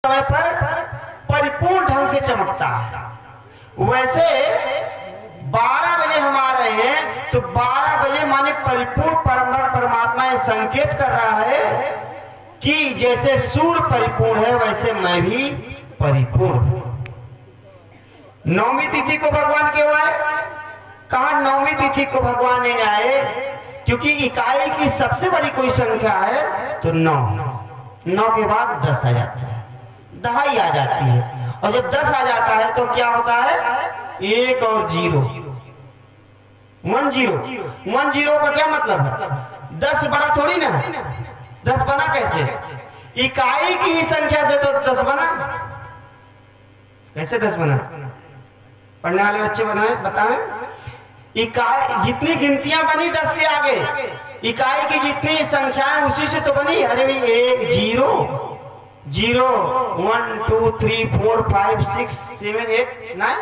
समय पर परिपूर्ण ढंग से चमकता है। वैसे 12 बजे हम आ रहे हैं तो 12 बजे माने परिपूर्ण परमात्मा ये संकेत कर रहा है कि जैसे सूर्य परिपूर्ण है वैसे मैं भी परिपूर्ण हूं। नौमी तिथि को भगवान क्यों आए? कहा नौमी तिथि को भगवान नहीं आए क्योंकि इकाई की सबसे बड़ी कोई संख्या है तो 9 के बाद 10 आ जाता है, दहाई आ जाती है। और जब 10 आ जाता है तो क्या होता है? 1 और 0 1 0 का क्या मतलब है? 10 बड़ा थोड़ी ना है। 10 बना कैसे? इकाई की ही संख्या से तो 10 बना। कैसे 10 बना? पढ़ने वाले बच्चे बनाए बताएं। इकाई जितनी गिनतियां बनी 10 के आगे, इकाई की जितनी संख्याएं उसी से तो बनी। अरे भाई 1 0 0 1 2 3 4 5 6 7 8 9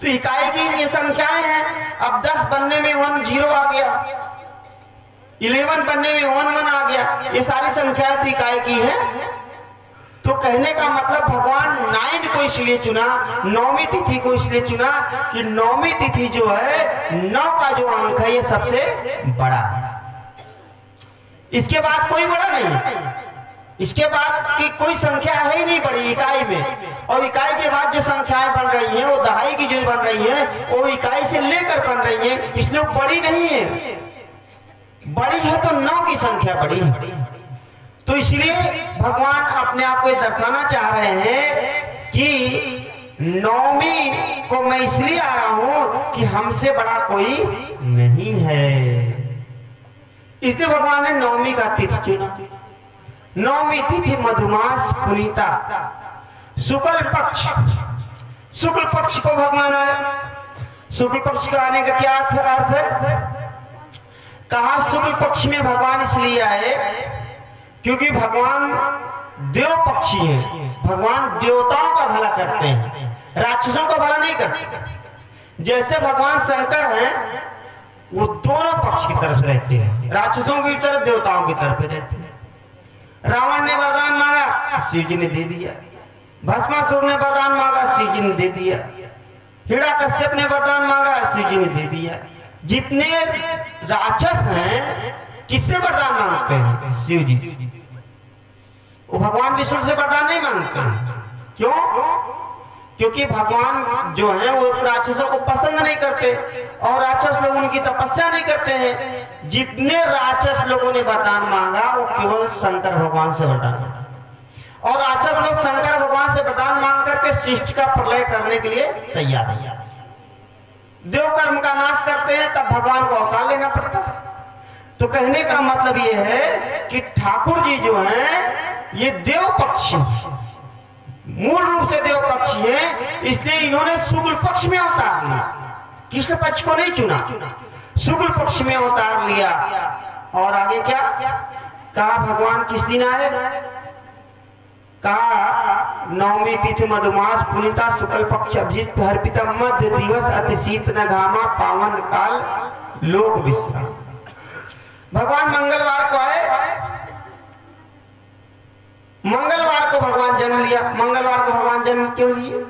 तो इकाई की ये संख्याएं हैं। अब 10 बनने में 1 0 आ गया, 11 बनने में 1 1 आ गया। ये सारी संख्याएं तो इकाई की है। तो कहने का मतलब भगवान 9 को इसलिए चुना, नौमी तिथि को इसलिए चुना कि नौमी तिथि जो है 9 का जो अंक है ये सबसे बड़ा है। इसके बाद कोई बड़ा नहीं है। इसके बाद की कोई संख्या है ही नहीं बड़ी इकाई में। और इकाई के बाद जो संख्याएं बन रही हैं वो दहाई की जो बन रही हैं वो इकाई से लेकर बन रही हैं, इसलिए वो बड़ी नहीं है। बड़ी है तो 9 की संख्या बड़ी है। तो इसलिए भगवान अपने आप को दर्शाना चाह रहे हैं कि नौमी को मैं इसलिए आ रहा हूं कि हमसे बड़ा कोई नहीं है। इसलिए भगवान ने नौमी का तिथि चुना। नौमी तिथि मधुमास पुनीता, शुक्ल पक्ष। शुक्ल पक्ष को भगवान आए। शुक्ल पक्ष का आने का क्या अर्थ है? कहा शुक्ल पक्ष में भगवान इसलिए आए क्योंकि भगवान देव पक्षी हैं। भगवान देवताओं का भला करते हैं, राक्षसों का भला नहीं करते। जैसे भगवान शंकर हैं वो दोनों पक्ष की तरफ रहते हैं, राक्षसों की तरफ देवताओं की तरफ रहते हैं। रावण ने वरदान मांगा, शिव जी ने दे दिया। भस्मासुर ने वरदान मांगा, शिव जी ने दे दिया। हिरण्यकश्यप ने वरदान मांगा, शिव जी ने दे दिया। जितने राक्षस हैं किससे वरदान मांगते हैं? शिव जी से। वो भगवान विष्णु से वरदान नहीं मांगते हैं। क्यों? क्योंकि भगवान जो है वो राक्षसों को पसंद नहीं करते और राक्षस लोग उनकी तपस्या नहीं करते हैं। जितने राक्षस लोगों ने वरदान मांगा वो केवल शंकर भगवान से वरदान मांगा। और राक्षस लोग शंकर भगवान से वरदान मांग करके सृष्टि का प्रलय करने के लिए तैयार है। देव कर्म का नाश करते हैं तब भगवान को अवतार लेना पड़ता है। तो कहने का मतलब ये है कि ठाकुर जी जो हैं ये देव पक्षी, मूल रूप से देव पक्षी हैं, इसलिए इन्होंने शुक्ल पक्ष में अवतार लिया। कृष्ण पक्ष को नहीं चुना, शुक्ल पक्ष में अवतार लिया। और आगे क्या कहा भगवान किस दिन आए? कहा नौमी तिथि मधुमास पुनीता शुक्ल पक्ष अभिजित अर्पिता मध्य दिवस अति शीत न घामा पावन काल लोक विश्राम। भगवान मंगलवार को आए। मंगलवार को भगवान जन्म लिया। मंगलवार को भगवान जन्म क्यों लिए?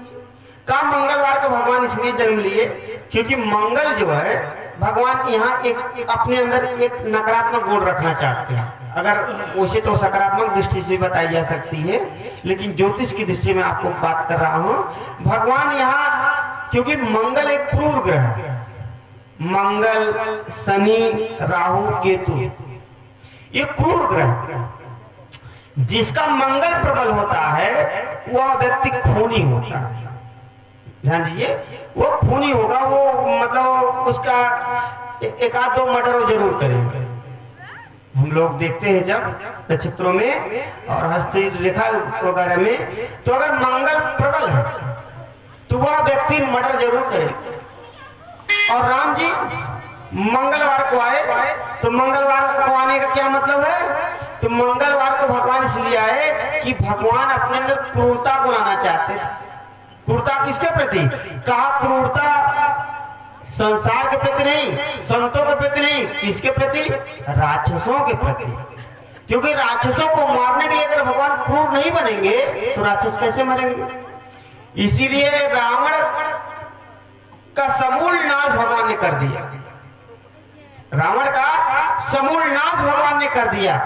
कहा मंगलवार को भगवान इसलिए जन्म लिए क्योंकि मंगल जो है भगवान यहाँ एक अपने अंदर एक नकारात्मक गुण रखना चाहते हैं। अगर उसे तो सकारात्मक दृष्टि से बताई जा सकती है, लेकिन ज्योतिष की दृष्टि में आपको बात कर रहा हूं। भगवान यहाँ क्योंकि मंगल एक क्रूर ग्रह है। मंगल, शनि, राहु, केतु ये क्रूर ग्रह। जिसका मंगल प्रबल होता है वह व्यक्ति खूनी होता है। ध्यान दीजिए, वो खूनी होगा, वो मतलब उसका एक आध दो मर्डर वो जरूर करेंगे। हम लोग देखते हैं जब नक्षत्रों में और हस्ती रेखा वगैरह में, तो अगर मंगल प्रबल है तो वह व्यक्ति मर्डर जरूर करेगा। और राम जी मंगलवार को आए, तो मंगलवार को आने का क्या मतलब है? तो मंगलवार को भगवान इसलिए आए कि भगवान अपने अंदर क्रूरता को लाना चाहते थे। क्रूरता किसके प्रति? कहा क्रूरता संसार के प्रति नहीं, संतों के प्रति नहीं, किसके प्रति? राक्षसों के प्रति। क्योंकि राक्षसों को मारने के लिए अगर भगवान क्रूर नहीं बनेंगे तो राक्षस कैसे मरेंगे। इसीलिए रावण का समूल नाश भगवान ने कर दिया। रावण का समूल नाश भगवान ने कर दिया,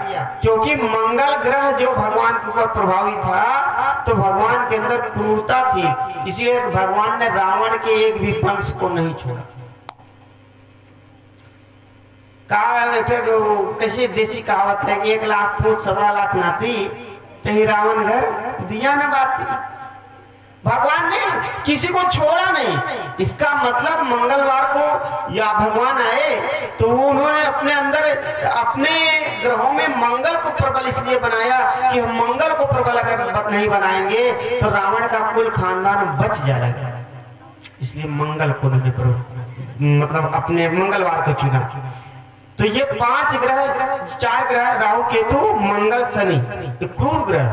क्योंकि मंगल ग्रह जो भगवान के ऊपर प्रभावी था तो भगवान के अंदर क्रूरता थी, इसलिए भगवान ने रावण के एक भी वंश को नहीं छोड़ा। कैसी देसी कहावत है कि 1 लाख पूत 1.25 लाख नाती, कहीं रावण घर दिया न बाती। भगवान ने किसी को छोड़ा नहीं। इसका मतलब मंगलवार को या भगवान आए तो उन्होंने अपने अंदर अपने ग्रहों में मंगल को प्रबल इसलिए बनाया कि हम मंगल को प्रबल अगर नहीं बनाएंगे तो रावण का कुल खानदान बच जाएगा। इसलिए मंगल को मतलब अपने मंगलवार को चुना। तो ये 5 ग्रह 4 ग्रह राहु केतु मंगल शनि क्रूर ग्रह,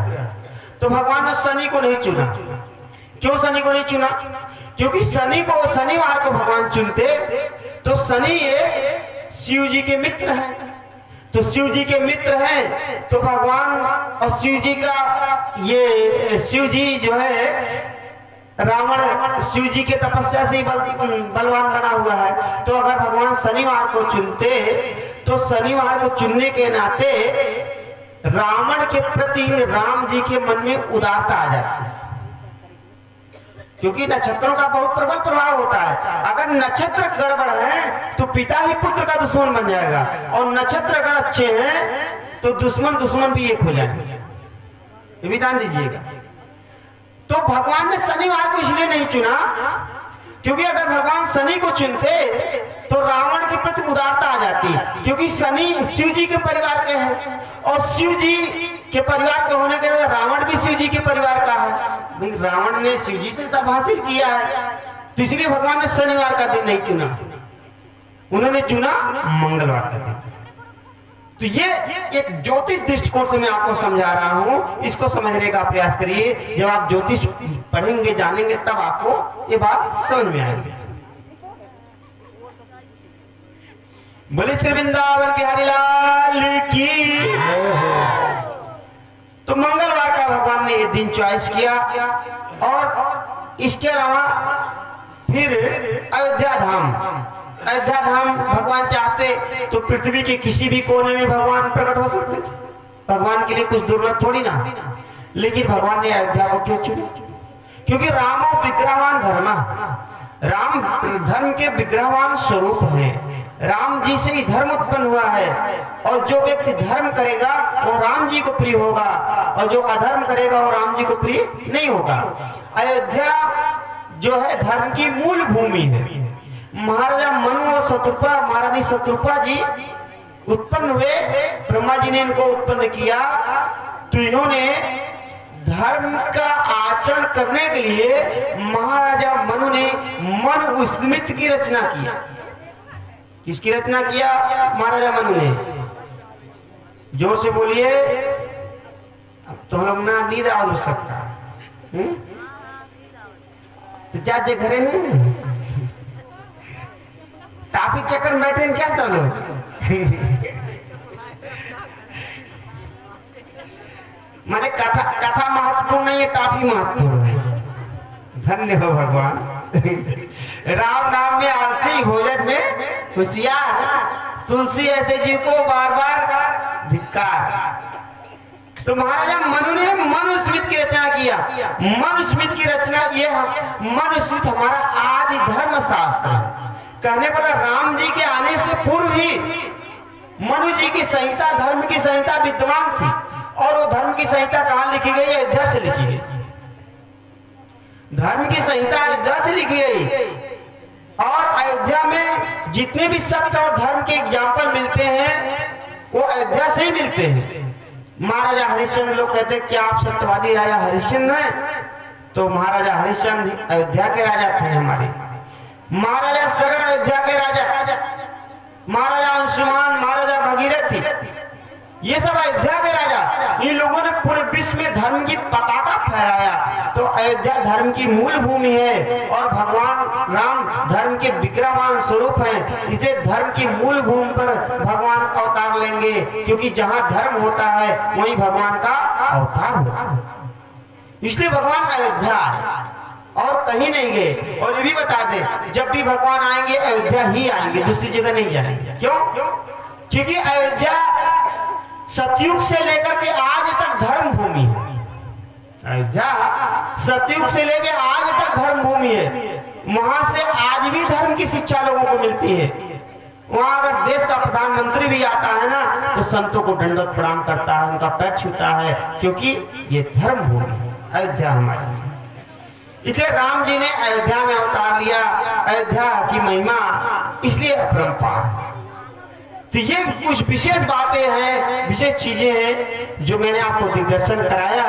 तो भगवान ने शनि को नहीं चुना। क्यों शनि को नहीं चुना? क्योंकि शनिवार को भगवान चुनते तो शनि ये शिव जी के मित्र हैं, तो शिव जी के मित्र हैं तो भगवान और शिव जी का ये शिव जी जो है रावण शिव जी के तपस्या से ही बलवान बना हुआ है। तो अगर भगवान शनिवार को चुनते तो शनिवार को चुनने के नाते रावण के प्रति राम जी के मन में उदारता आ जाती है, क्योंकि नक्षत्रों का बहुत प्रबल प्रभाव होता है। अगर नक्षत्र गड़बड़ है तो पिता ही पुत्र का दुश्मन बन जाएगा, और नक्षत्र अगर अच्छे हैं तो दुश्मन भी एक हो जाएंगे। ये भी ध्यान दीजिएगा। तो भगवान ने शनिवार को इसलिए नहीं चुना क्योंकि अगर भगवान शनि को चुनते तो रावण के प्रति उदारता आ जाती, क्योंकि शनि शिव जी के परिवार के हैं और शिव जी के परिवार के होने के लिए रावण भी शिव जी के परिवार का है। भाई रावण ने शिव जी से सब हासिल किया है, तो इसलिए भगवान ने शनिवार का दिन नहीं चुना, उन्होंने चुना मंगलवार का दिन। तो ये एक ज्योतिष दृष्टिकोण से मैं आपको समझा रहा हूं, इसको समझने का प्रयास करिए। जब आप ज्योतिष पढ़ेंगे जानेंगे तब आपको ये बात समझ में आएगी। बोले श्री वृंदावन बिहारी लाल की। तो मंगलवार का भगवान ने ये दिन चॉइस किया, और इसके अलावा फिर अयोध्या धाम भगवान चाहते तो पृथ्वी के किसी भी कोने में भगवान प्रकट हो सकते थे, भगवान के लिए कुछ दुर्लभ थोड़ी ना। लेकिन भगवान ने अयोध्या को क्यों चुना? क्योंकि रामो विग्रहवान धर्मा, राम धर्म के विग्रहवान स्वरूप है। राम जी से ही धर्म उत्पन्न हुआ है, और जो व्यक्ति धर्म करेगा वो राम जी को प्रिय होगा, और जो अधर्म करेगा वो राम जी को प्रिय नहीं होगा। अयोध्या जो है धर्म की मूल भूमि है। महाराजा मनु और शत्रुपा महारानी शत्रुपा जी उत्पन्न हुए, ब्रह्मा जी ने इनको उत्पन्न किया, तो इन्होंने धर्म का आचरण करने के लिए महाराजा मनु ने मनुस्मृति की रचना किया। किसकी रचना किया? महाराजा मनु ने। जोर से बोलिए, अब तो हम ना नींद आ सकता। तो जाजे घरे में टाफी चक्कर में बैठे हैं क्या सब लोग? माने कथा महत्वपूर्ण नहीं है, टाफी महत्वपूर्ण है। धन्य हो भगवान। राम नाम में आलसी, भोजन में होशियार, तुलसी ऐसे जीव को बार बार धिक्कार। तो महाराजा मनु ने मनुस्मृति की रचना किया। मनुस्मृति की रचना ये, मनुस्मृति हमारा आदि धर्म शास्त्र है। कहने वाला राम जी के आने से पूर्व ही मनु जी की संहिता, धर्म की संहिता विद्यमान थी, और वो धर्म की संहिता कहाँ लिखी गई? अयोध्या से लिखी गई। धर्म की संहिता अयोध्या से लिखी गई, और अयोध्या में जितने भी सत्य और धर्म के एग्जाम्पल मिलते हैं वो अयोध्या से ही मिलते हैं। महाराजा हरिश्चंद्र, लोग कहते हैं क्या आप सत्यवादी राजा हरिश्चंद्र हैं? तो महाराजा हरिश्चंद्र अयोध्या के राजा थे हमारे। महाराजा सगर अयोध्या के राजा, महाराजा अंशुमान, महाराजा भगीरथ, ये सब अयोध्या के राजा। इन लोगों ने पूरे विश्व में धर्म की पताका फहराया। तो अयोध्या धर्म की मूल भूमि है और भगवान राम धर्म के विग्रहवान स्वरूप हैं। इसे धर्म की मूल भूमि पर भगवान अवतार लेंगे, क्योंकि जहाँ धर्म होता है वहीं भगवान का अवतार होता है। इसलिए भगवान अयोध्या और कहीं नहीं गए। और ये भी बता दें, जब भी भगवान आएंगे अयोध्या ही आएंगे, दूसरी जगह नहीं जाएंगे। क्यों? क्योंकि अयोध्या सतयुग से लेकर के आज तक धर्म भूमि है। अयोध्या सतयुग से लेकर आज तक धर्म भूमि है। वहां से आज भी धर्म की शिक्षा लोगों को मिलती है। वहां अगर देश का प्रधानमंत्री भी आता है ना, तो संतों को दंडवत प्रणाम करता है, उनका पैर छूता है, क्योंकि ये धर्म भूमि है अयोध्या हमारी। इसलिए राम जी ने अयोध्या में अवतार लिया। अयोध्या की महिमा इसलिए अपरंपार। तो ये कुछ विशेष बातें हैं, विशेष चीजें हैं जो मैंने आपको दिग्दर्शन कराया।